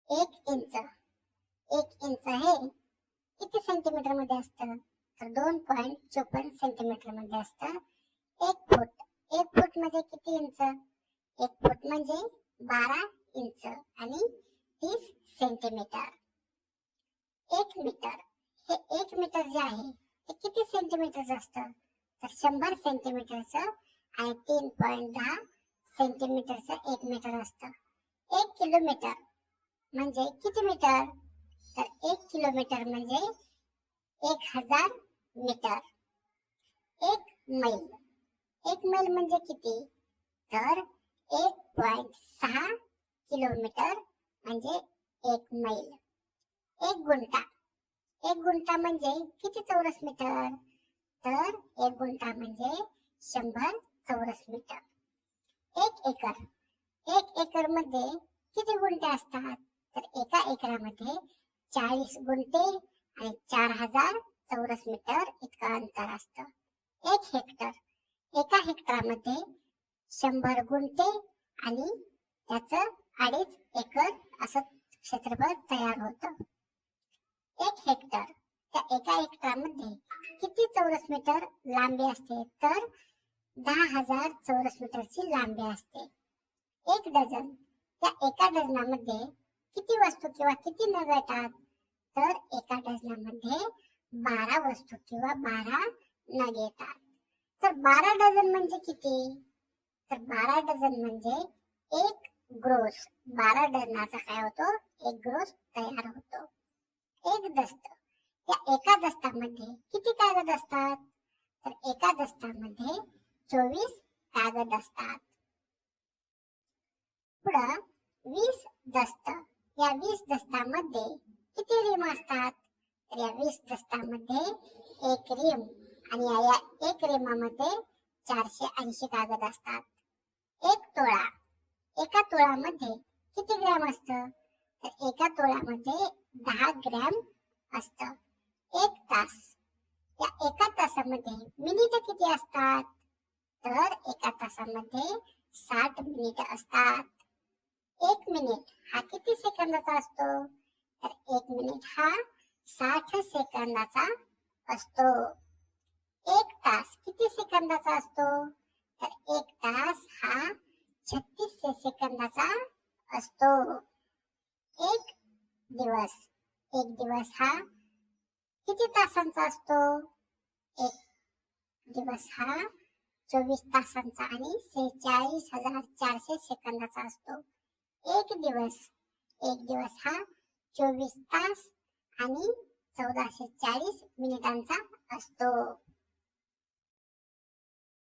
1 inch. 1 inch हे किती centimetre मध्ये असतं? तर 2.54 सेंटीमीटर मध्ये असतं. 1 फूट म्हणजे किती इंच? 1 फूट म्हणजे 12 इंच आणि 30 सेंटीमीटर. 1 मीटर हे 1 मीटर जे आहे ते किती सेंटीमीटरचं असतं? तर 100 सेंटीमीटरचं आणि 3.10 सेंटीमीटरचं 1 मीटर असतं. 1 किलोमीटर म्हणजे किती मीटर? तर 1 किलोमीटर म्हणजे 1000 मीटर. 1 मैल. 1 मैल म्हणजे किती? तर 1.6 किलोमीटर म्हणजे 1 मैल. 1 गुंठा. 1 गुंठा म्हणजे किती चौरस मीटर? तर 1 गुंठा म्हणजे 100 चौरस मीटर. 1 एकर. 1 एकर मध्ये किती गुंठे असतात? तर एका एकरामध्ये 40 गुंठे आणि 4000 चौरस मीटर इतकं अंतर असतं. 1 हेक्टर. एका हेक्टरमध्ये 100 गुंठे आणि त्याचं 2.5 एकर असं क्षेत्रफळ तयार होतं. 1 हेक्टर. त्या एका हेक्टरमध्ये किती चौरस मीटर लांबी असते? तर 10,000 चौरस मीटरची लांबी असते. 1 डझन. त्या एका डझनामध्ये किती वस्तू किंवा किती नग येतात? तर एका डझनामध्ये 12 वस्तू किंवा 12 नग येतात. तर 12 डझन म्हणजे किती? तर 12 डझन म्हणजे 1 ग्रोस. 12 डझनाचा काय होतो? 1 ग्रोस तयार होतो. 1 दस्त. या एका दस्तामध्ये किती कागद असतात? तर एका दस्तामध्ये 24 कागद असतात. पुढं 20 दस्त. या 20 दस्तामध्ये किती रिम असतात? तर या 20 दस्तामध्ये 1 रिम आणि या 1 रिमामध्ये 480 कागद असतात. 1 तोळा. एका तोळ्यामध्ये किती ग्रॅम असतं? तर एका तोळ्यामध्ये 10 ग्रॅम असतं. 1 तास. या एका तासामध्ये मिनिटं किती असतात? तर एका तासामध्ये 60 मिनिटं असतात. 1 मिनिट हा किती सेकंदाचा असतो? तर 1 मिनिट हा 60 सेकंदाचा असतो. 1 तास किती सेकंदाचा असतो? तर 1 तास हा 36 सेकंदाचा असतो. 1 दिवस. 1 दिवस हा किती तासांचा असतो? 1 दिवस हा 24 तासांचा आणि 46,400 सेकंदाचा असतो. 1 दिवस हा 24 तास आणि 1440 मिनिटांचा असतो.